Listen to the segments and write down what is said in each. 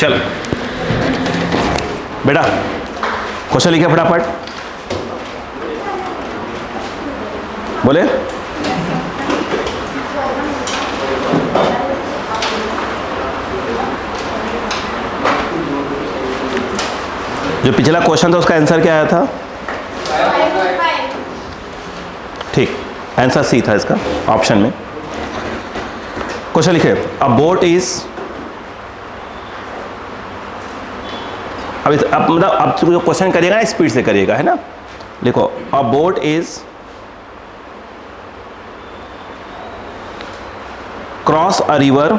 चल बेटा क्वेश्चन लिखे फटाफट, बोले। जो पिछला क्वेश्चन था उसका आंसर क्या आया था? ठीक, आंसर सी था इसका ऑप्शन में। क्वेश्चन लिखे, अ बोट इज, अब मतलब अब जो क्वेश्चन करिएगा ना स्पीड से करिएगा, है ना। लिखो, a boat is cross a river,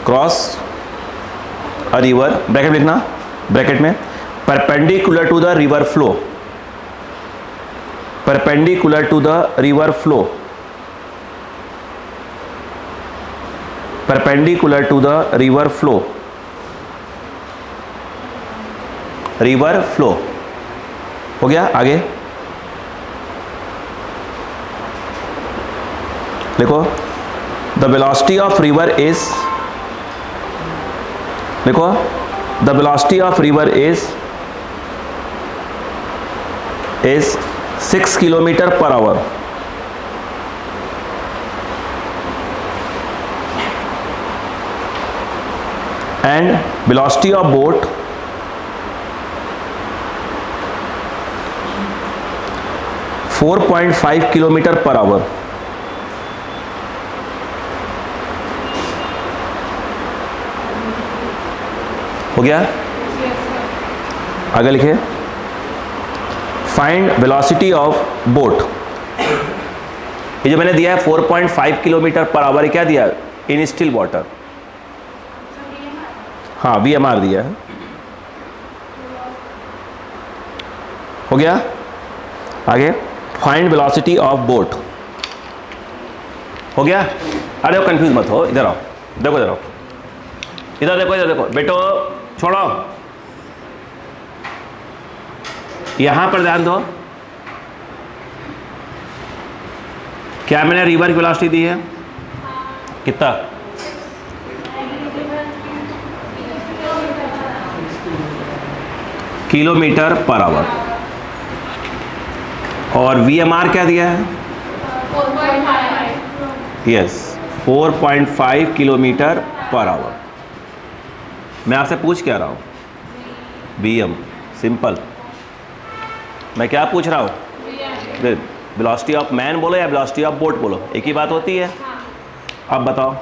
cross a river, bracket में लिखना, ब्रैकेट में, perpendicular to the river flow, perpendicular to the river flow, perpendicular to the river flow, river flow. हो गया? आगे लिखो, the velocity of river is, लिखो, the velocity of river is 6 kilometre per hour. And velocity of boat four 4.5 kilometre per hour. हो गया? आगे लिखिए, find velocity of boat. ये जो मैंने दिया है 4.5 किलोमीटर पर आवर, क्या दिया है? इन स्टिल वाटर। हाँ, VMR दिया है। हो गया? आगे, फाइंड वेलोसिटी ऑफ बोट। हो गया? अरे वो कंफ्यूज मत हो, इधर आओ, देखो इधर आओ, इधर देखो, इधर देखो बेटो, छोड़ो, यहां पर ध्यान दो। क्या मैंने रिवर की वेलोसिटी दी है? कितना? Kilometre per our. और VMR क्या दिया है? 4.5 किलोमीटर पर आवर। मैं आपसे पूछ क्या रहा हूँ? VM, simple. मैं क्या पूछ रहा हूँ? वेलोसिटी ऑफ मैन बोलो या वेलोसिटी ऑफ बोट बोलो, एक ही बात होती है। अब बताओ,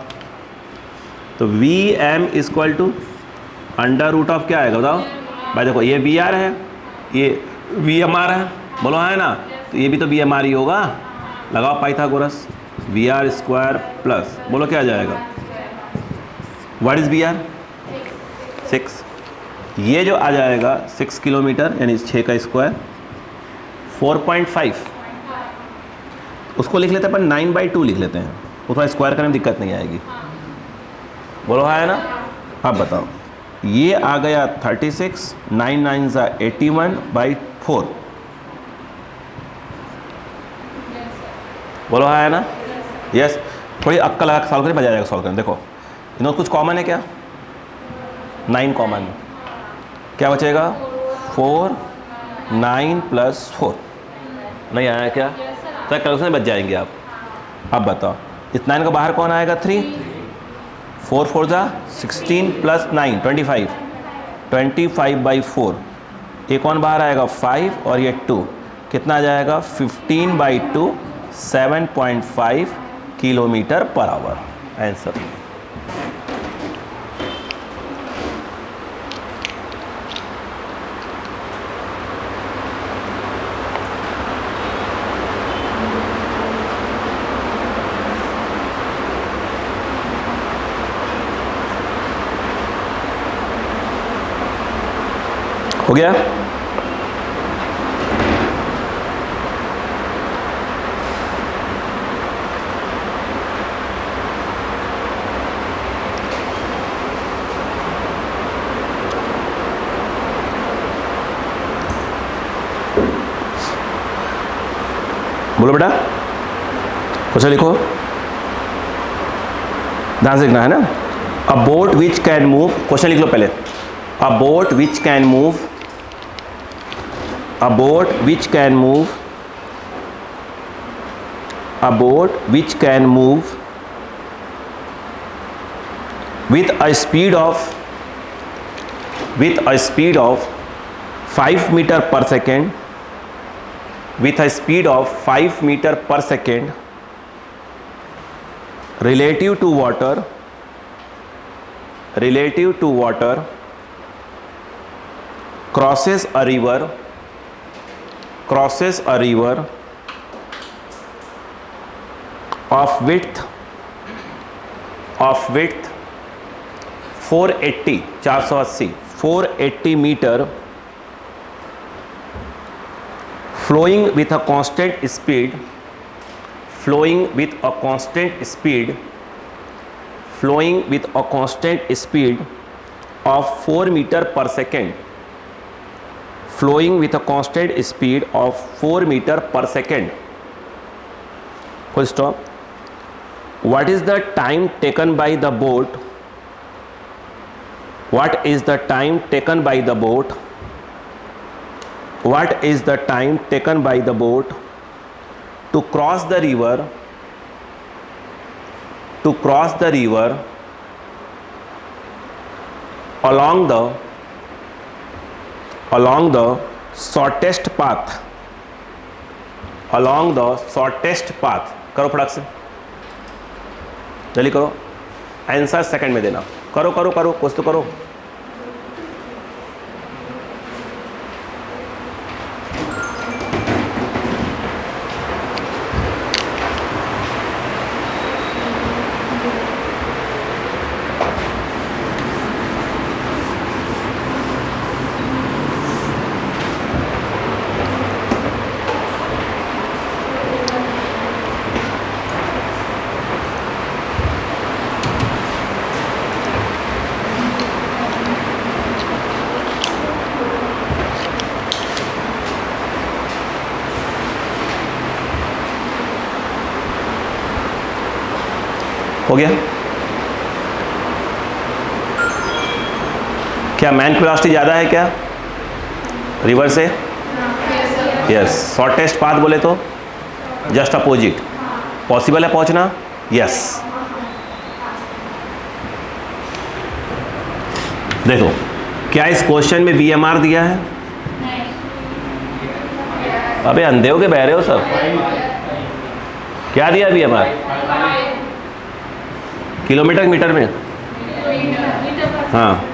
तो VM equal to under root of क्या आएगा बताओ भाई? देखो, ये VR है, ये VMR है, बोलो है ना, तो ये भी तो VMR ही होगा। लगाओ पाइथागोरस, VR स्क्वायर प्लस, बोलो क्या आ जाएगा? What is VR? 6। ये जो आ जाएगा 6 किलोमीटर, यानी 6 का स्क्वायर, 4.5, उसको लिख लेते हैं अपन 9/2 लिख लेते हैं, उसमें स्क्वायर करने में दिक्कत नहीं आएगी। बोलो है ना? अब बताओ, ये आ गया 36, 9 9 81/4। बोलो है ना? यस। थोड़ी अक्कल लगा सॉल्व करें, मजा आ जाएगा सॉल्व करने। देखो, इनमें कुछ कॉमन है क्या? 9 कॉमन, क्या बचेगा? 4, 9 + 4। नहीं आया क्या? तो कैलकुलेशन बच जाएंगे आप। अब बताओ, इस 9 का बाहर कौन आएगा? 3, 4 4 जा 16 + 9 25, 25/4। ये कौन बाहर आएगा? 5 और ये 2, कितना आ जाएगा? 15/2, 7.5 किलोमीटर पर आवर। आंसर। हो गया? बोलो बेटा, क्वेश्चन लिखो। ध्यान से लिखना है ना। अ boat which can move, question लिख लो पहले। अ boat which can move, a boat which can move, a boat which can move with a speed of 5 meter per second, with a speed of 5 meter per second relative to water crosses a river of width 480 meter, flowing with a constant speed of 4 meter per second, full stop. What is the time taken by the boat to cross the river along the shortest path, करो फटाक से, जल्दी करो, answer second में देना, करो कुछ तो करो। हो गया क्या? मैन की वेलोसिटी ज़्यादा है क्या रिवर से? यस। शॉर्टेस्ट पाथ बोले तो जस्ट अपोजिट। पॉसिबल है पहुंचना? यस। देखो क्या इस क्वेश्चन में VMR दिया है? अबे अंधे हो के बह रहे हो सब? क्या दिया VMR? किलोमीटर मीटर में? हाँ।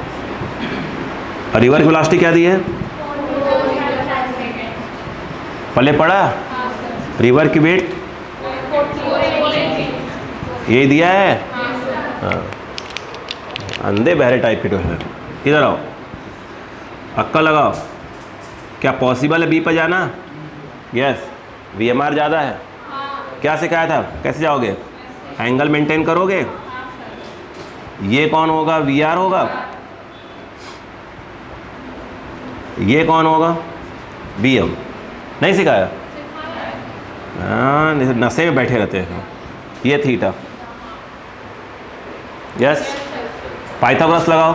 रिवर की वेलोसिटी क्या दी है? पहले पढ़ा? रिवर की वेट ये दिया है। हाँ। अंधे बहरे टाइप के तो है। इधर आओ, अक्का लगाओ। क्या पॉसिबल है बी पर जाना? यस। VMR ज़्यादा है। क्या सिखाया था? कैसे जाओगे? एंगल मेंटेन करोगे? ये कौन होगा? VR होगा। ये कौन होगा? BM। नहीं सिखाया? हाँ, नशे में बैठे रहते हैं। ये थीटा। यस। पाइथागोरस लगाओ।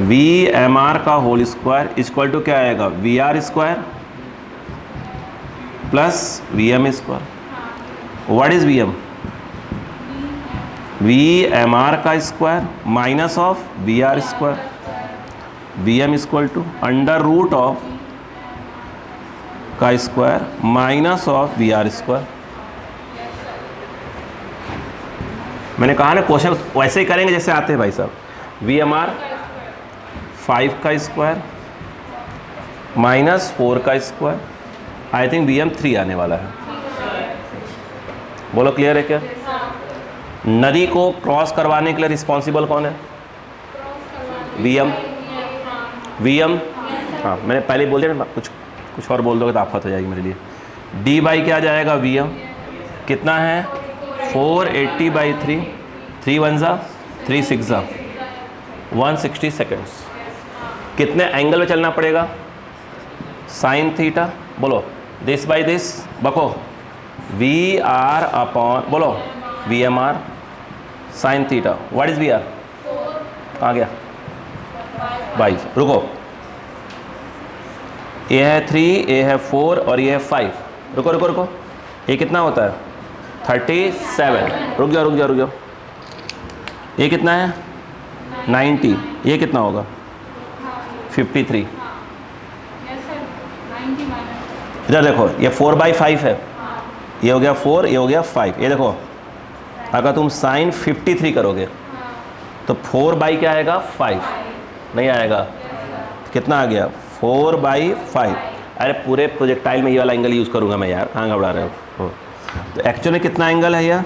VMR का होल स्क्वायर इक्वल टू क्या आएगा? VR square plus VM square. What is VM? VMR का square minus of VR square. VM equal to under root of का square minus of VR square. मैंने कहा ना question वैसे ही करेंगे जैसे आते हैं भाई साहब। VMR 5 का स्क्वायर माइनस 4 का स्क्वायर। आई थिंक VM 3 आने वाला है। बोलो क्लियर है क्या? नदी को क्रॉस करवाने के लिए रिस्पॉन्सिबल कौन है? VM। हाँ, मैंने पहले बोल दिया ना, कुछ और बोल दोगे तो आफत हो जाएगी मेरे लिए। D बाई क्या जाएगा? VM कितना है? 480/3। 3 1 जा 3 6 जा 160 सेकेंड्स। कितने एंगल में चलना पड़ेगा? Sine theta. बोलो दिस बाई दिस। बको VR अपॉन बोलो VMR sine theta, what is B R? कहाँ गया? 22। रुको, ये है 3, ये है 4 और ये है 5। रुको रुको रुको, ये कितना होता है? 37। रुक जाओ रुक जाओ रुक जाओ, ये कितना है? 90। ये कितना होगा? 53। इधर देखो, ये 4/5 है, ये हो गया 4, ये हो गया 5। ये देखो, अगर तुम साइन 53 करोगे तो 4 क्या आएगा? 5 नहीं आएगा। कितना आ गया? 4/5। अरे पूरे प्रोजेक्टाइल में ये वाला एंगल यूज़ करूँगा मैं यार, कहाँ घबरा रहे हो? तो एक्चुअली कितना एंगल है यह?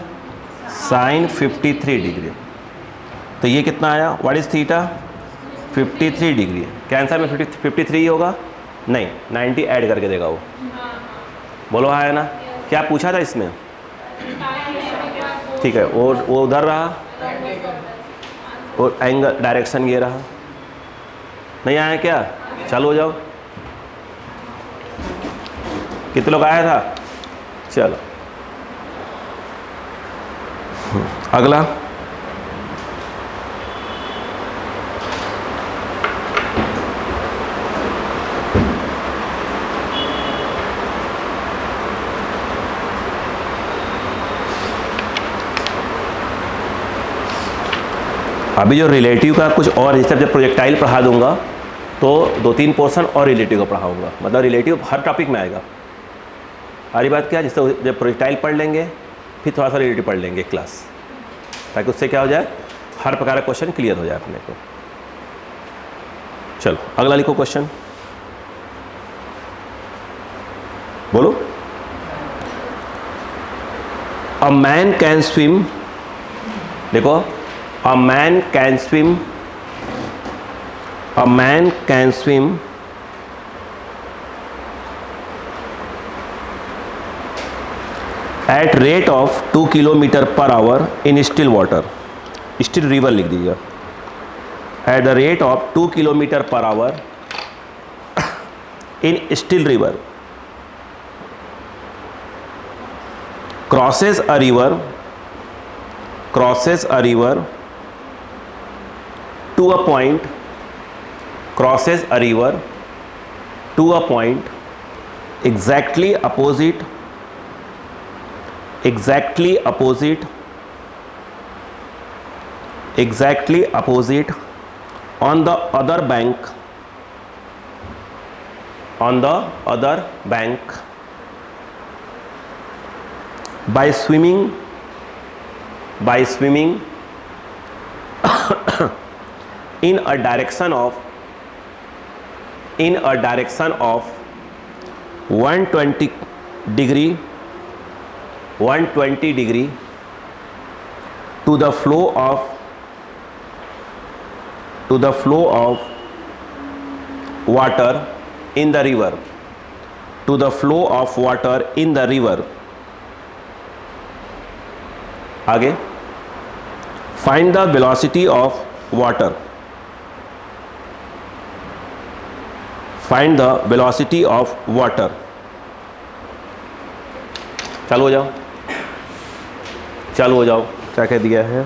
Sine 53 degree. तो ये कितना आया? What is theta? 53 डिग्री। क्या आंसर में 53 ही होगा? नहीं, 90 ऐड करके देगा वो। बोलो हाँ है ना? क्या पूछा था इसमें? ठीक है, वो उधर रहा और एंगल डायरेक्शन ये रहा। नहीं आया क्या? चालू हो जाओ। कितने लोग आया था? चलो अगला। अभी जो रिलेटिव का कुछ और, जब प्रोजेक्टाइल पढ़ा दूंगा तो 2-3 पोर्शन और रिलेटिव का पढ़ाऊंगा। मतलब रिलेटिव हर टॉपिक में आएगा। हरी बात क्या, जिससे जब प्रोजेक्टाइल पढ़ लेंगे फिर थोड़ा सा रिलेटिव पढ़ लेंगे क्लास, ताकि उससे क्या हो जाए, हर प्रकार का क्वेश्चन क्लियर हो जाए अपने को। चलो अगला लिखो क्वेश्चन, बोलो। अ मैन कैन स्विम, देखो, a man can swim at rate of 2 km/h in still water। still river लिख दीजिए। at the rate of 2 km/h in still river crosses a river to a point, crosses a river to a point exactly opposite on the other bank by swimming in a direction of 120 degree to the flow of water in the river, आगे, find the velocity of water, चालू हो जाओ, क्या कह दिया है?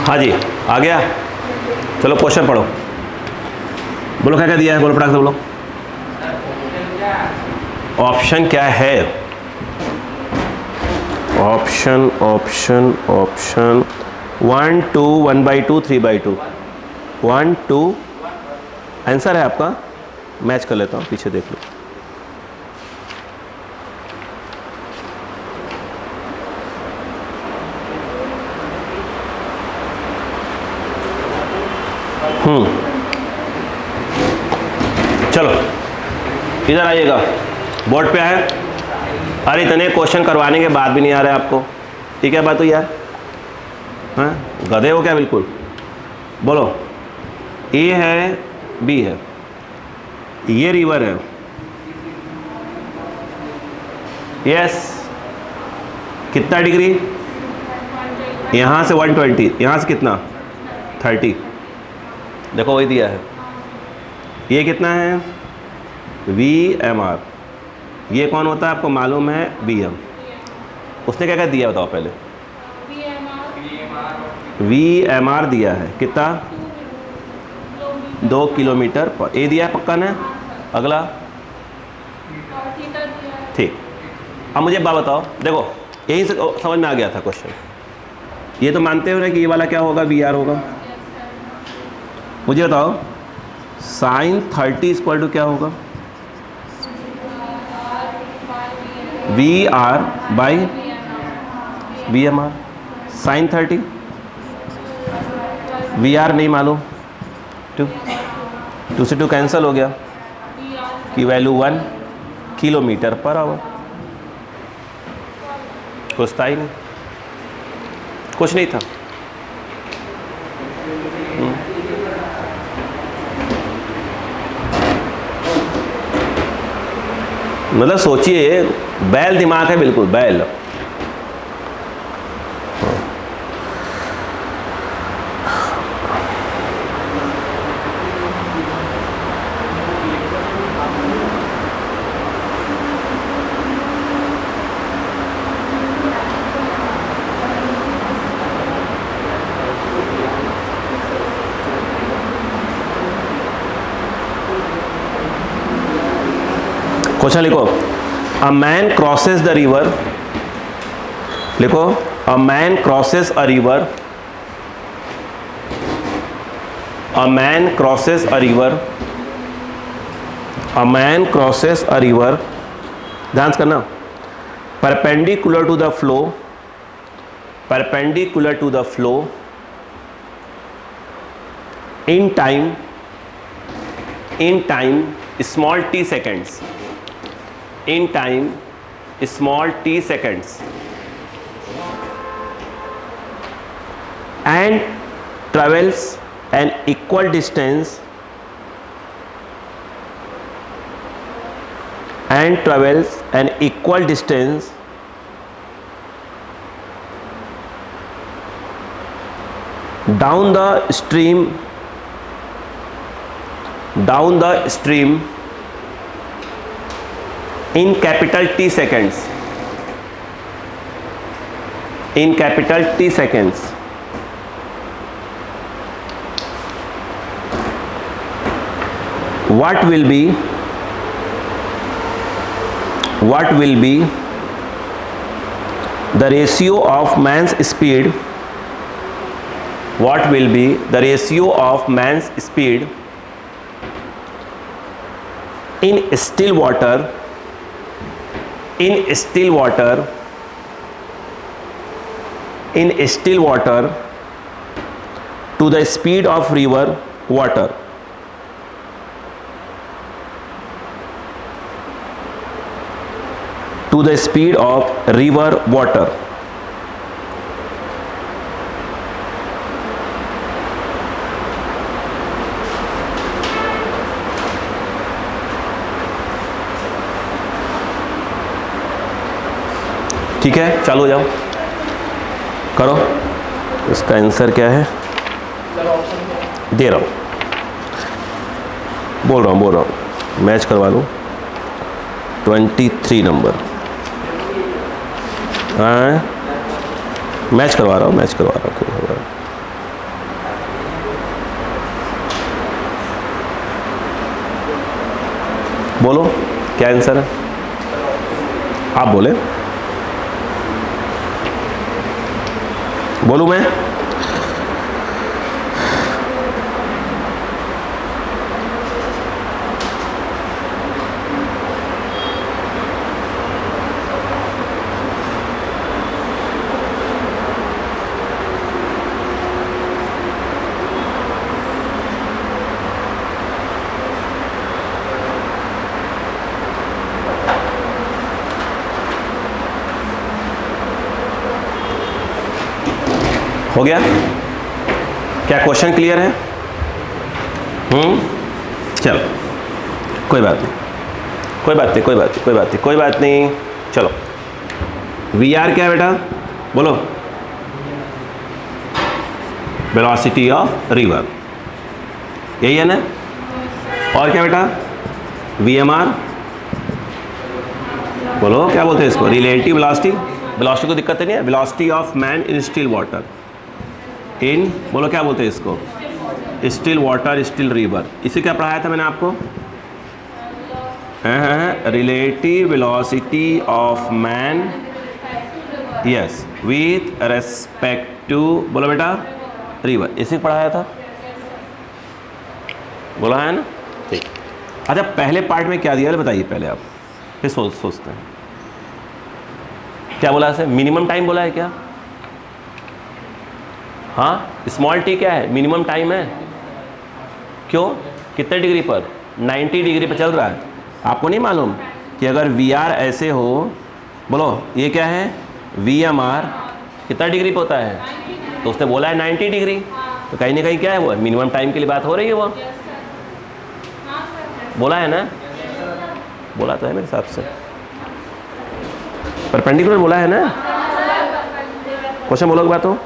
हाँ जी, आ गया। चलो क्वेश्चन पढ़ो। बोलो क्या क्या दिया है, बोलो फटाक से बोलो। ऑप्शन क्या है? ऑप्शन ऑप्शन ऑप्शन 1 2 1/2 3/2 1 2 आंसर है आपका। मैच कर लेता हूँ, पीछे देख लो। चलो इधर आइएगा, बोर्ड पे है। अरे इतने क्वेश्चन करवाने के बाद भी नहीं आ रहे आपको, ठीक है बात हुई यार? हाँ, गधे हो क्या बिल्कुल? बोलो, ए है बी है, ये रिवर है, यस, कितना डिग्री? यहाँ से 120, यहाँ से कितना? 30। देखो वही दिया है। ये कितना है? VMR। ये कौन होता है आपको मालूम है? VM। उसने क्या क्या दिया बताओ पहले? VMR दिया है, कितना? 2 किलोमीटर पर। ए दिया है पक्का ना? अगला ठीक। अब मुझे बात बताओ, देखो यहीं से समझ में आ गया था क्वेश्चन। ये तो मानते हो ना कि ये वाला क्या होगा? VR होगा। मुझे बताओ sin 30 इक्वल टू क्या होगा? VR by VMR। sin 30 VR नहीं मालूम, 2 से 2 कैंसिल हो गया, की वैल्यू 1 किलोमीटर पर आवर। कुछ था ही नहीं, कुछ नहीं था। मतलब सोचिए, बैल दिमाग है बिल्कुल, बैल। क्वेश्चन लिखो, a man crosses the river. लिखो, a man crosses a river. A man crosses a river. A man crosses a river. ध्यान से करना। Perpendicular to the flow. Perpendicular to the flow in time small t seconds, in time small t seconds, and travels an equal distance down the stream in capital T seconds. In capital T seconds. What will be the ratio of man's speed? What will be the ratio of man's speed in still water to the speed of river water? To the speed of river water. ठीक है, चालू हो जाओ, करो। इसका answer क्या है? दे रहा हूँ, बोल रहा हूँ, मैच करवा लूँ। 23 नंबर। हाँ, मैच करवा रहा हूँ। बोलो क्या आंसर है, आप बोले, बोलूं मैं? हो गया? क्या क्वेश्चन क्लियर है? चलो कोई बात नहीं, कोई बात नहीं, कोई बात नहीं, कोई बात नहीं, कोई बात नहीं। चलो वी आर क्या है बेटा, बोलो? वेलोसिटी ऑफ रिवर, यही है ना? और क्या बेटा? वी एम आर, बोलो क्या बोलते हैं इसको? Relative velocity. वेलोसिटी को दिक्कत नहीं है। Velocity of man in still water, इन बोलो क्या बोलते हैं इसको? Still water, still river. इसे क्या पढ़ाया था मैंने आपको? Relative velocity of man, yes, with respect to, बोलो बेटा, रिवर। इसे पढ़ाया था, बोला है ना? ठीक। अच्छा पहले पार्ट में क्या दिया है बताइए पहले आप, फिर सोचते हैं। क्या बोला है? मिनिमम टाइम बोला है क्या? हाँ, स्मॉल टी क्या है? मिनिमम टाइम है। क्यों? कितने डिग्री पर? 90 डिग्री पर चल रहा है। आपको नहीं मालूम कि अगर वी आर ऐसे हो, बोलो ये क्या है? वी एम आर कितना डिग्री पर होता है? तो उसने बोला है 90 डिग्री, तो कहीं ना कहीं क्या है वो मिनिमम टाइम के लिए बात हो रही है। वो बोला है ना? बोला तो है मेरे हिसाब से, परपेंडिकुलर बोला है ना? क्वेश्चन बोलोगे बात हो?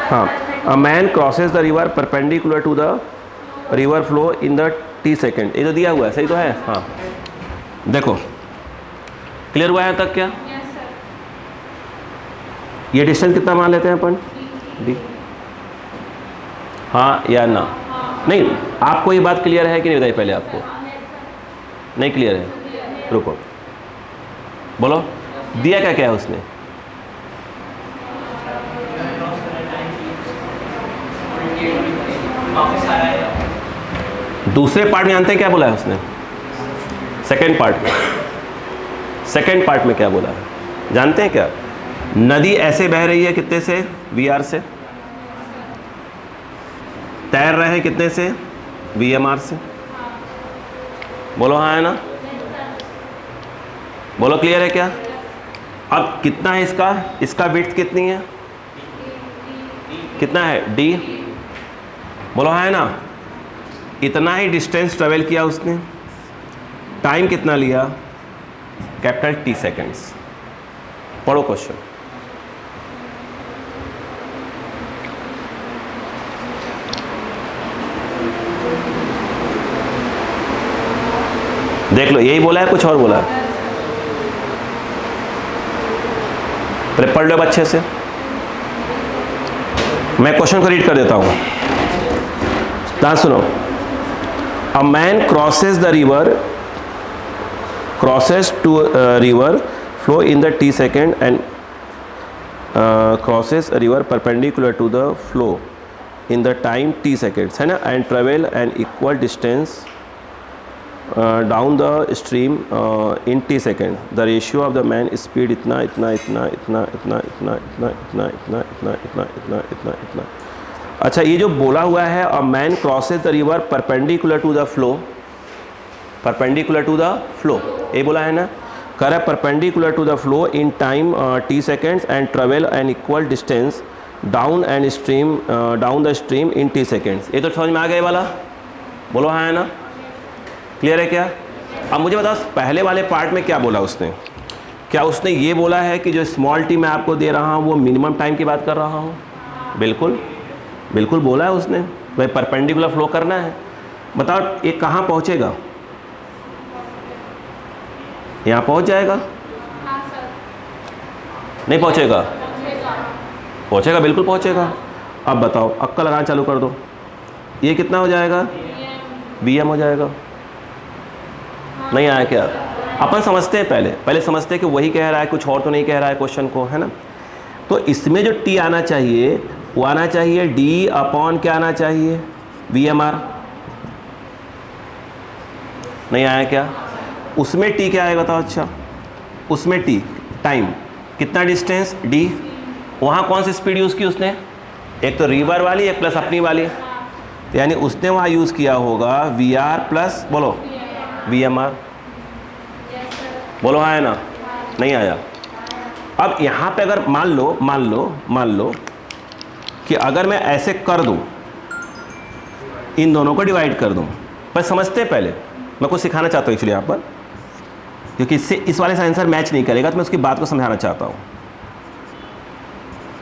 हाँ, a man crosses the river perpendicular to the river flow in the T second. ये तो दिया हुआ है, सही तो है? हाँ देखो क्लियर हुआ है तक क्या? ये डिस्टेंस कितना मान लेते हैं अपन? डी। हाँ या ना? नहीं, आपको ये बात क्लियर है कि नहीं बताइए पहले? आपको नहीं क्लियर है? रुको, बोलो दिया क्या क्या है उसने? दूसरे पार्ट में जानते हैं क्या बोला है उसने? सेकेंड पार्ट में, सेकेंड पार्ट में क्या बोला है जानते हैं क्या? नदी ऐसे बह रही है कितने से? वी आर से। तैर रहे हैं कितने से? वी एम आर से। बोलो हाँ है ना? बोलो क्लियर है क्या? अब कितना है इसका? इसका विड्थ कितनी है? कितना है? डी। बोलो हाँ है ना? इतना ही डिस्टेंस ट्रेवल किया उसने, टाइम कितना लिया? Capital T seconds. पढ़ो क्वेश्चन। देख लो, यही बोला है कुछ और बोला है? पढ़ लो अच्छे से। मैं क्वेश्चन को रीड कर देता हूं, ध्यान सुनो। A man crosses the river, crosses to river flow in the t second and crosses a river perpendicular to the flow in the time t seconds, है ना? And travel an equal distance down the stream in t second. The ratio of the man speed इतना इतना इतना इतना इतना इतना इतना इतना इतना इतना इतना इतना इतना इतना। अच्छा, ये जो बोला हुआ है a man crosses the river perpendicular to the flow, perpendicular to the flow, ये बोला है ना? कर है perpendicular to the flow in time T seconds and travel an equal distance down and stream down the stream in T seconds. ये तो समझ में आ गया वाला? बोलो हाँ है ना? क्लियर है क्या? अब मुझे बताओ पहले वाले पार्ट में क्या बोला उसने? क्या उसने ये बोला है कि जो स्मॉल टी मैं आपको दे रहा हूँ वो मिनिमम टाइम की बात कर रहा हूँ? बिल्कुल बिल्कुल बोला है उसने, भाई परपेंडिकुलर फ्लो करना है। बताओ ये कहाँ पहुँचेगा? यहाँ पहुँच जाएगा? नहीं पहुँचेगा? पहुँचेगा, बिल्कुल पहुँचेगा। अब बताओ अक्कल लगाना चालू कर दो, ये कितना हो जाएगा? बी एम हो जाएगा। नहीं आया क्या? अपन समझते हैं, पहले समझते हैं कि वही कह रहा है, कुछ और तो नहीं कह रहा है क्वेश्चन को, है ना। तो इसमें जो टी आना चाहिए वो आना चाहिए डी अपॉन क्या आना चाहिए, वी एम आर। नहीं आया क्या? उसमें टी क्या आएगा बताओ? अच्छा, उसमें टी टाइम, कितना डिस्टेंस डी, वहाँ कौन सी स्पीड यूज़ की उसने? एक तो रिवर वाली, एक प्लस अपनी वाली, तो यानी उसने वहाँ यूज़ किया होगा वी आर प्लस बोलो वी एम आर। बोलो आया ना? नहीं आया। अब यहाँ पे अगर मान लो कि अगर मैं ऐसे कर दूँ, इन दोनों को डिवाइड कर दूँ, पर समझते पहले, मैं कुछ सिखाना चाहता हूँ एक्चुअली यहाँ पर, क्योंकि इससे इस वाले से आंसर मैच नहीं करेगा, तो मैं उसकी बात को समझाना चाहता हूँ,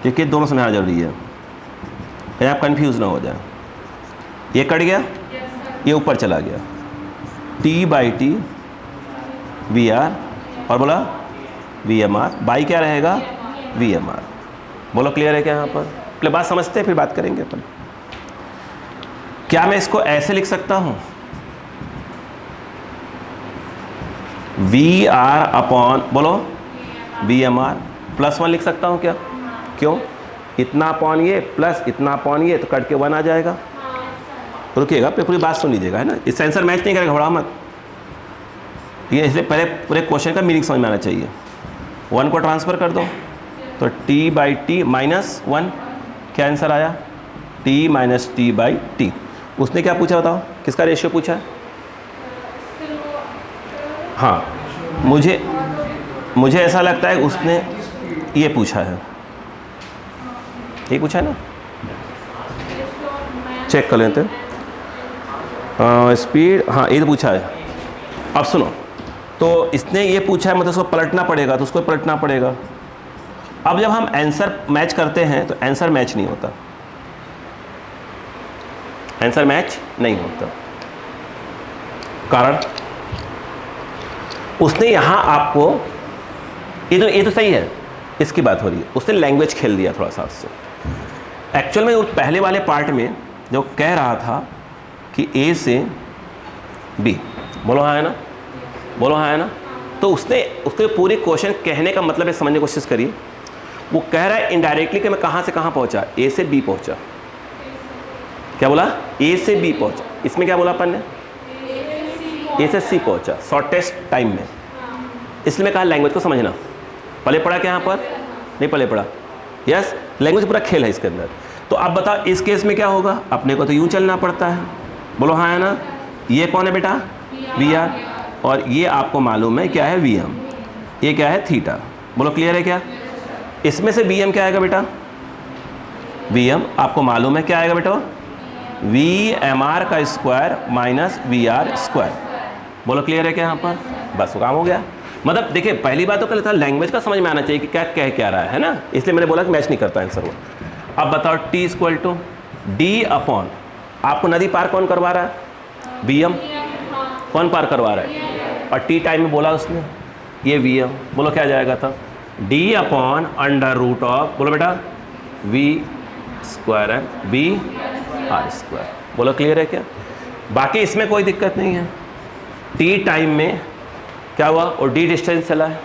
क्योंकि दोनों समझाना जरूरी है, कहीं आप कंफ्यूज ना हो जाए। ये कट गया, ये ऊपर चला गया, T by T V R, और बोला वी एम आर, बाई क्या रहेगा वी एम आर। बोलो क्लियर है क्या यहाँ पर? पहले बात समझते हैं फिर बात करेंगे अपन। क्या मैं इसको ऐसे लिख सकता हूँ, वी आर अपॉन बोलो वी एम आर प्लस 1 लिख सकता हूँ क्या? क्यों? इतना अपॉन ये प्लस इतना अपॉन ये, तो कट के 1 आ जाएगा। रुकिएगा, पूरी बात सुन लीजिएगा, है ना। इससे आंसर मैच नहीं करेगा, घबराओ मत। ये इसलिए पहले पूरे क्वेश्चन का मीनिंग समझ में आना चाहिए। 1 को ट्रांसफ़र कर दो, तो टी बाई टी माइनस 1, क्या आंसर आया? T minus T by T. उसने क्या पूछा बताओ, किसका रेशियो पूछा है? हाँ, मुझे ऐसा लगता है उसने ये पूछा है, ये पूछा है ना, चेक कर लेते हैं। स्पीड, हाँ ये तो पूछा है। अब सुनो, तो इसने ये पूछा है, मतलब उसको पलटना पड़ेगा, तो उसको पलटना पड़ेगा। अब जब हम आंसर मैच करते हैं तो आंसर मैच नहीं होता, आंसर मैच नहीं होता। कारण उसने यहाँ आपको, ये तो सही है, इसकी बात हो रही है, उसने लैंग्वेज खेल दिया थोड़ा सा उससे। एक्चुअल में पहले वाले पार्ट में जो कह रहा था कि ए से बी, बोलो हाँ है ना, बोलो हाँ है ना, तो उसके पूरी क्वेश्चन कहने का मतलब है, समझने की कोशिश करिए। वो कह रहा है इनडायरेक्टली कि मैं कहाँ से कहाँ पहुँचा, ए से बी पहुँचा। क्या बोला? ए से बी पहुँचा। इसमें क्या बोला अपन ने? ए से सी पहुँचा शॉर्टेस्ट टाइम में। इसलिए मैं कहा लैंग्वेज को समझना। पहले पढ़ा क्या यहाँ पर? नहीं पहले पढ़ा। यस, लैंग्वेज पूरा खेल है इसके अंदर। तो आप बताओ इस केस में क्या होगा? अपने को तो यूँ चलना पड़ता है, बोलो हाँ है ना। ये कौन है बेटा? वी आर, और ये आपको मालूम है क्या है? V M. ये क्या है? थीटा। बोलो क्लियर है क्या? इसमें से वी एम क्या आएगा बेटा? वी एम आपको मालूम है क्या आएगा बेटा? वी एम आर का square minus V R square. बोलो क्लियर है क्या यहाँ पर? बस काम हो गया। मतलब देखिए, पहली बात तो क्या था, लैंग्वेज का समझ में आना चाहिए कि क्या कह क्या रहा है ना, इसलिए मैंने बोला कि मैच नहीं करता आंसर वो। अब बताओ T equal to D upon, आपको नदी पार कौन करवा रहा है? V M. कौन पार करवा रहा है? और टी टाइम में बोला उसने, ये वी एम। बोलो क्या जाएगा था? D upon under root of, बोलो बेटा, वी स्क्वायर है वी आर स्क्वायर। बोलो क्लियर है क्या? बाकी इसमें कोई दिक्कत नहीं है। टी टाइम में क्या हुआ? और डी डिस्टेंस चला है,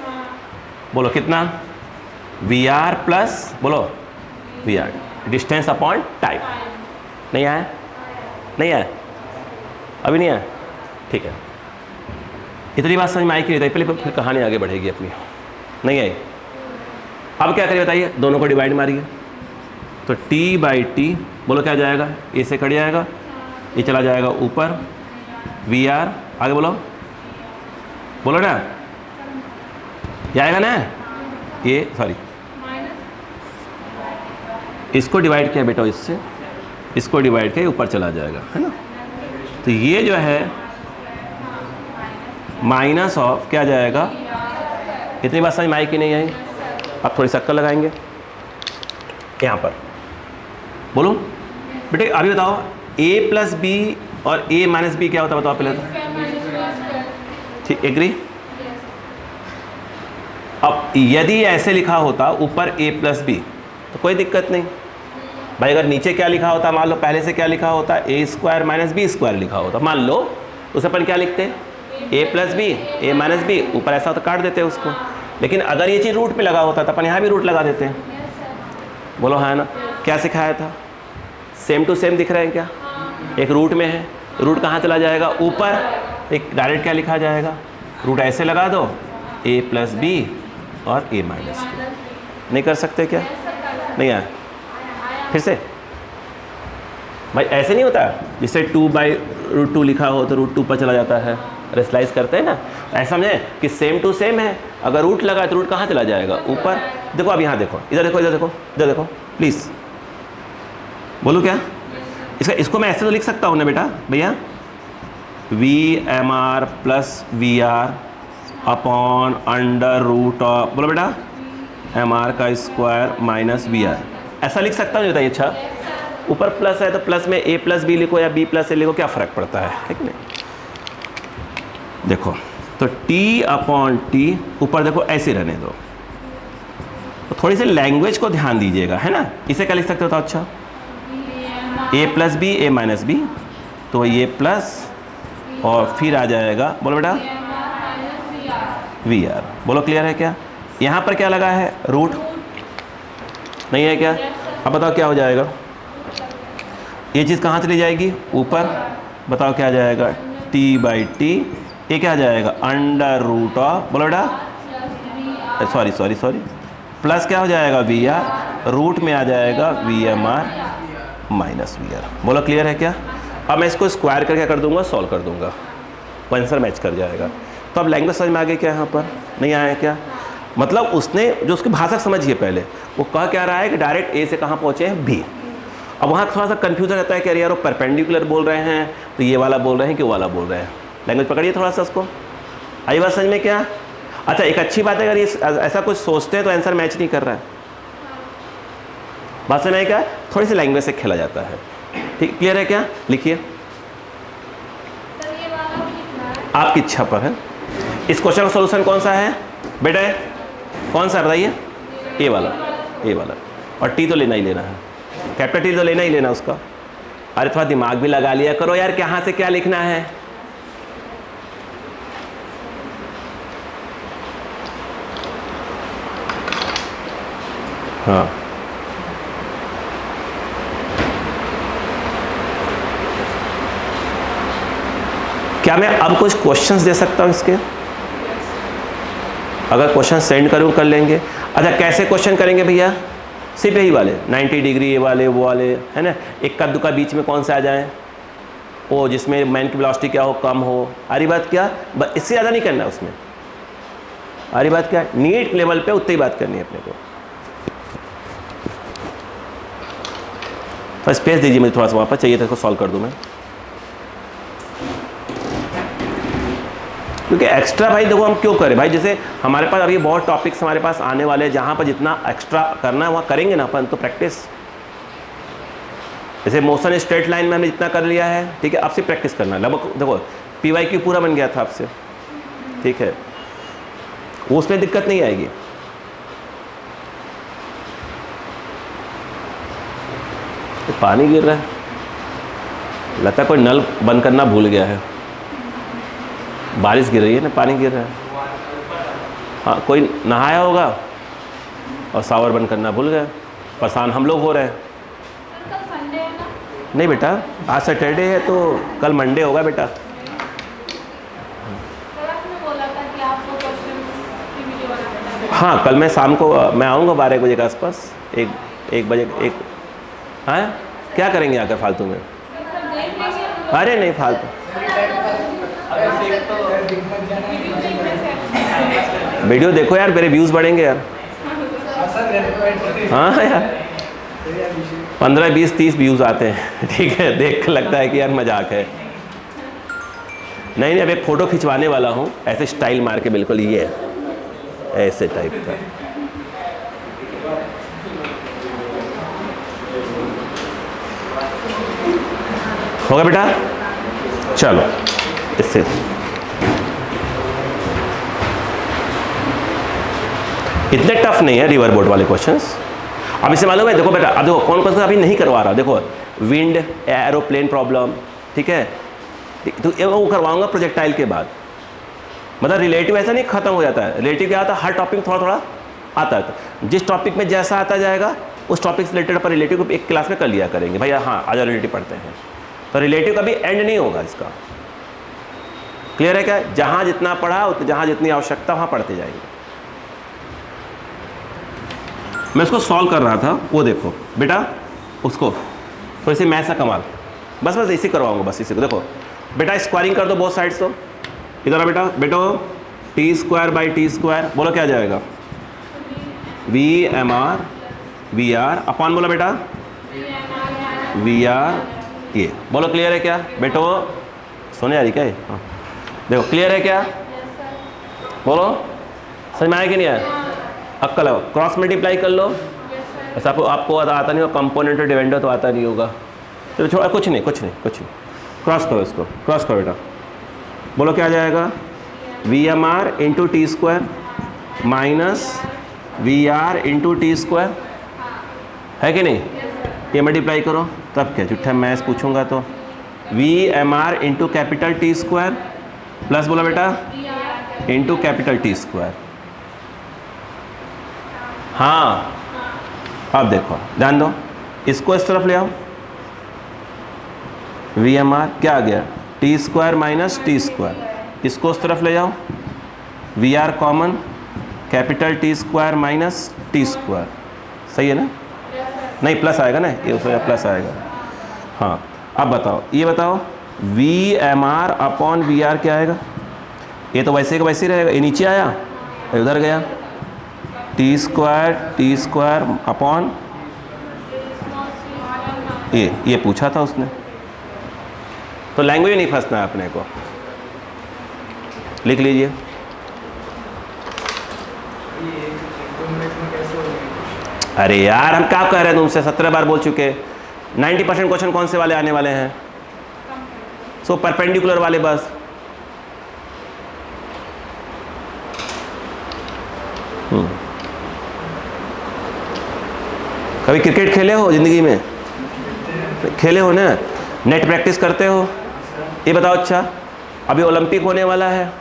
बोलो कितना? वी आर प्लस, बोलो V R, distance upon time. नहीं आया? नहीं आया? अभी नहीं आया? ठीक है, इतनी बात समझ में आई कि नहीं? पहले फिर कहानी आगे बढ़ेगी अपनी। नहीं आई? अब क्या करिए बताइए? दोनों को डिवाइड मारिए, तो टी बाई टी, बोलो क्या जाएगा? ए से कट जाएगा, ये चला जाएगा ऊपर, वी आर, आगे बोलो, बोलो ना, ये आएगा ना, ये सॉरी, इसको डिवाइड किया बेटा इससे, इसको डिवाइड किया, ऊपर चला जाएगा, है ना। तो ये जो है माइनस ऑफ क्या जाएगा? इतनी बात समझ में आई कि नहीं आई? अब थोड़ी शक्कर लगाएंगे यहाँ पर। बोलो बेटे, अभी बताओ a प्लस बी और a माइनस बी क्या होता है? बताओ पहले तो। ठीक, एग्री? अब यदि ऐसे लिखा होता ऊपर a प्लस बी तो कोई दिक्कत नहीं भाई। अगर नीचे क्या लिखा होता, मान लो पहले से क्या लिखा होता, ए स्क्वायर माइनस बी स्क्वायर लिखा होता, मान लो उसे अपन क्या लिखते? ए plus B A minus B, ऊपर ऐसा तो काट देते हैं उसको, लेकिन अगर ये चीज़ रूट पे लगा होता तो अपन यहाँ भी रूट लगा देते हैं। बोलो हाँ ना, क्या सिखाया था? सेम टू सेम दिख रहे हैं क्या? एक रूट में है, रूट कहाँ चला जाएगा? ऊपर। एक डायरेक्ट क्या लिखा जाएगा? रूट ऐसे लगा दो, ए प्लस बी और ए माइनस बी। नहीं कर सकते क्या? नहीं आया? फिर से भाई ऐसे नहीं होता, जिससे 2/√2 लिखा हो तो √2 पर चला जाता है, रेसलाइज करते हैं ना, ऐसा समझे कि सेम टू सेम है, अगर रूट लगा तो रूट कहाँ चला जाएगा? ऊपर। देखो अब यहाँ देखो, इधर देखो, इधर देखो, इधर देखो प्लीज़, बोलो क्या इसको मैं ऐसे तो लिख सकता हूँ ना बेटा भैया, VMR प्लस VR अपॉन √, बोलो बेटा MR का स्क्वायर माइनस VR, ऐसा लिख सकता हूँ? बताइए। अच्छा, ऊपर प्लस है तो प्लस में a प्लस बी लिखो या b प्लस ए लिखो, क्या फ़र्क पड़ता है? ठीक नहीं? देखो तो t अपॉन टी, ऊपर देखो ऐसे रहने दो, तो थोड़ी सी लैंग्वेज को ध्यान दीजिएगा, है ना। इसे क्या लिख सकते हो? तो अच्छा, a plus B A minus B, तो ये प्लस और फिर आ जाएगा, बोलो बेटा VR। बोलो क्लियर है क्या? यहाँ पर क्या लगा है? रूट नहीं है क्या? अब बताओ क्या हो जाएगा? ये चीज़ कहाँ चली जाएगी? ऊपर। बताओ क्या आ जाएगा? t/t, ये क्या आ जाएगा? √, बोलो बेटा सॉरी प्लस क्या हो जाएगा? VR, रूट में आ जाएगा VMR माइनस VR। बोलो क्लियर है क्या? अब मैं इसको स्क्वायर करके कर दूंगा, सॉल्व कर दूंगा, वो आंसर मैच कर जाएगा। तो अब लैंग्वेज समझ में आ गई क्या? यहाँ पर नहीं आया क्या? मतलब उसने जो उसकी भाषा समझिए, पहले वो कह क्या रहा है कि डायरेक्ट ए से कहाँ पहुँचे हैं? बी। अब वहाँ थोड़ा सा कन्फ्यूजन रहता है कि अरे यार वो परपेंडिकुलर बोल रहे हैं तो ये वाला बोल रहे हैं कि वो वाला बोल रहे हैं। लैंग्वेज पकड़िए थोड़ा सा उसको, आई बात समझ में क्या? अच्छा, एक अच्छी बात है, अगर ये ऐसा कुछ सोचते हैं तो आंसर मैच नहीं कर रहा है, बात समझ में क्या? थोड़ी सी लैंग्वेज से खेला जाता है। ठीक, क्लियर है क्या? लिखिए, आपकी इच्छा पर है। इस क्वेश्चन का सोल्यूशन कौन सा है बेटा? कौन सा बताइए? ए वाला, और टी तो लेना ही लेना है, कैपिटल टी तो लेना ही लेना उसका। अरे थोड़ा दिमाग भी लगा लिया करो यार, कहाँ से क्या लिखना है? हाँ, क्या मैं अब कुछ क्वेश्चंस दे सकता हूँ इसके? अगर क्वेश्चन सेंड करूँ कर लेंगे। अच्छा, कैसे क्वेश्चन करेंगे भैया? सिर्फ यही वाले 90 डिग्री, ये वाले वो वाले, है ना। एक का दुका बीच में कौन से आ जाए? वो जिसमें मैन की वेलोसिटी क्या हो, कम हो। आरी बात क्या? इससे ज़्यादा नहीं करना उसमें। आरी बात क्या? नीट लेवल पे उतनी बात करनी है अपने को। तो स्पेस दीजिए मुझे थोड़ा सा, वहाँ पर चाहिए था, इसको सॉल्व कर दूँ मैं। क्योंकि एक्स्ट्रा भाई देखो हम क्यों करें भाई, जैसे हमारे पास अभी बहुत टॉपिक्स हमारे पास आने वाले हैं, जहाँ पर जितना एक्स्ट्रा करना है वहाँ करेंगे ना अपन, तो प्रैक्टिस। जैसे मोशन स्ट्रेट लाइन में हमने जितना कर लिया है, ठीक है, आपसे प्रैक्टिस करना है। लगभग देखो PYQ पूरा बन गया था आपसे, ठीक है, वो उसमें दिक्कत नहीं आएगी। तो पानी गिर रहा है, लगता है कोई नल बंद करना भूल गया है। बारिश गिर रही है ना, पानी गिर रहा है। हाँ, कोई नहाया होगा और शावर बंद करना भूल गया, परेशान हम लोग हो रहे हैं। कल संडे है ना? नहीं बेटा, आज सैटरडे है तो कल मंडे होगा बेटा। कल आपने बोला था कि आपको क्वेश्चन की वीडियो बनाना है। हाँ, कल मैं शाम को मैं आऊँगा 12 बजे के आसपास, एक बजे एक। हाँ, क्या करेंगे आकर फालतू में? अरे नहीं फालतू, वीडियो देखो यार, मेरे व्यूज़ बढ़ेंगे यार। हाँ यार, 15, 20, 30 व्यूज़ आते हैं, ठीक है, देख कर लगता है कि यार मजाक है। नहीं, अब एक फ़ोटो खिंचवाने वाला हूँ ऐसे स्टाइल मार के, बिल्कुल ये ऐसे टाइप का। होगा बेटा? चलो, इससे इतने टफ नहीं है रिवर बोट वाले क्वेश्चंस। अब इसे मालूम है, देखो बेटा, अब देखो कौन कौन सा अभी नहीं करवा रहा। देखो विंड, एरोप्लेन प्रॉब्लम, ठीक है, तो वो करवाऊंगा प्रोजेक्टाइल के बाद। मतलब रिलेटिव ऐसा नहीं खत्म हो जाता है, रिलेटिव क्या आता है, हर टॉपिक थोड़ा थोड़ा आता है, जिस टॉपिक में जैसा आता जाएगा उस टॉपिक से रिलेटेड अपन रिलेटिव को एक क्लास में कर लिया करेंगे, भैया हाँ आज रिलेटिव पढ़ते हैं, तो रिलेटिव कभी एंड नहीं होगा इसका। क्लियर है क्या? जहाँ जितना पढ़ा, जहाँ जितनी आवश्यकता वहाँ पढ़ते जाएंगे। मैं इसको सॉल्व कर रहा था, वो देखो बेटा, उसको थोड़ी सी मैथ्स का कमाल, बस इसी करवाऊंगा, बस इसी को देखो बेटा, स्क्वायरिंग कर दो बोथ साइड्स। तो इधर बेटा, बेटो T square by T square, बोलो क्या जाएगा, V M R V R upon, बोलो बेटा वी आर, ये बोलो क्लियर है क्या बेटो? सोने आ रही क्या ये? हाँ देखो क्लियर है क्या? बोलो समझ में आया कि नहीं आया? अब कल क्रॉस मल्टीप्लाई कर लो, ऐसा आपको आता नहीं होगा, कंपोनेंट और डिविडेंड तो आता नहीं होगा, चलो छोड़ा, कुछ नहीं क्रॉस करो, इसको क्रॉस करो बेटा, बोलो क्या आ जाएगा, V M R into T square minus V R into T square, है कि नहीं? ये मल्टीप्लाई करो, तब क्या झूठा मैथ्स पूछूंगा तो V M R into capital T square plus, बोला बेटा इंटू कैपिटल टी स्क्वायर। हाँ अब देखो ध्यान दो, इसको इस तरफ ले आओ, वी एम आर क्या आ गया, T square minus T square, इसको उस तरफ ले जाओ, V R common, capital T square minus T square, सही है ना? नहीं प्लस आएगा ना, ये उसमें प्लस आएगा। हाँ अब बताओ, ये बताओ V M R upon V R क्या आएगा, ये तो वैसे का वैसे ही रहेगा, ये नीचे आया ये उधर गया, टी स्क्वायर अपॉन, ये पूछा था उसने, तो लैंग्वेज नहीं फंसना है अपने को, लिख लीजिए। अरे यार हम क्या कह रहे हैं तुमसे, 17 बार बोल चुके, 90% क्वेश्चन कौन से वाले आने वाले हैं, सो परपेंडिकुलर वाले बस। कभी क्रिकेट खेले हो जिंदगी में? खेले हो ना, नेट प्रैक्टिस करते हो? ये बताओ, अच्छा अभी ओलंपिक होने वाला है,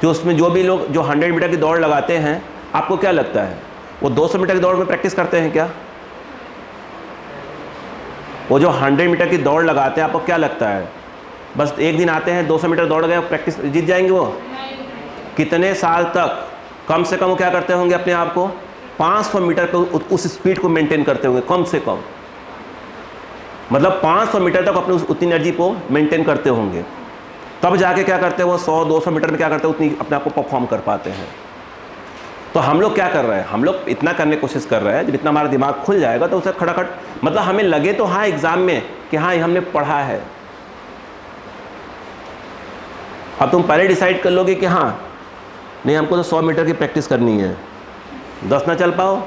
जो उसमें जो भी लोग जो 100 मीटर की दौड़ लगाते हैं, आपको क्या लगता है वो 200 मीटर की दौड़ में प्रैक्टिस करते हैं क्या? वो जो 100 मीटर की दौड़ लगाते हैं, आपको क्या लगता है बस एक दिन आते हैं 200 मीटर दौड़ गए प्रैक्टिस जीत जाएंगे? वो कितने साल तक कम से कम वो क्या करते होंगे, अपने आप को 500 मीटर पर उस स्पीड को मेंटेन करते होंगे कम से कम, मतलब 500 मीटर तक अपने उतनी एनर्जी को मेंटेन करते होंगे, तब जाके क्या करते हैं वो 100-200 मीटर में क्या करते हैं उतनी अपने आप को परफॉर्म कर पाते हैं। तो हम लोग क्या कर रहे हैं, हम लोग इतना करने की कोशिश कर रहे हैं, जब इतना हमारा दिमाग खुल जाएगा तो उसे खड़ाखट, मतलब हमें लगे तो हाँ एग्जाम में कि हाँ ये हमने पढ़ा है। अब तुम पहले डिसाइड कर लोगे कि हाँ नहीं हमको तो 100 मीटर की प्रैक्टिस करनी है, 10 ना चल पाओ,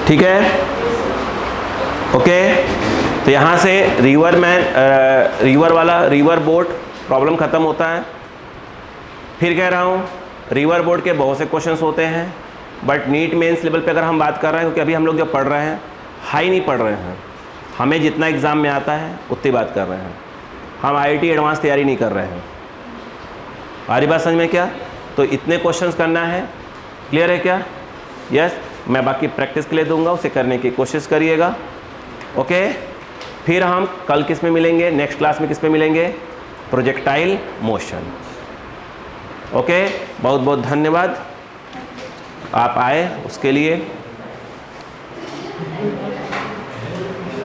ठीक है ओके। तो यहाँ से रिवर बोट प्रॉब्लम ख़त्म होता है। फिर कह रहा हूँ रिवर बोट के बहुत से क्वेश्चंस होते हैं, बट नीट मेंस लेवल पे अगर हम बात कर रहे हैं, क्योंकि अभी हम लोग जो पढ़ रहे हैं हाई नहीं पढ़ रहे हैं, हमें जितना एग्ज़ाम में आता है उतनी बात कर रहे हैं, हम IIT एडवांस तैयारी नहीं कर रहे हैं। हमारी बात समझ में क्या? तो इतने क्वेश्चंस करना है, क्लियर है क्या? यस, मैं बाकी प्रैक्टिस के लिए दूंगा, उसे करने की कोशिश करिएगा। ओके, फिर हम कल किस में मिलेंगे, नेक्स्ट क्लास में किस में मिलेंगे? Projectile motion. ओके, बहुत बहुत धन्यवाद आप आए उसके लिए।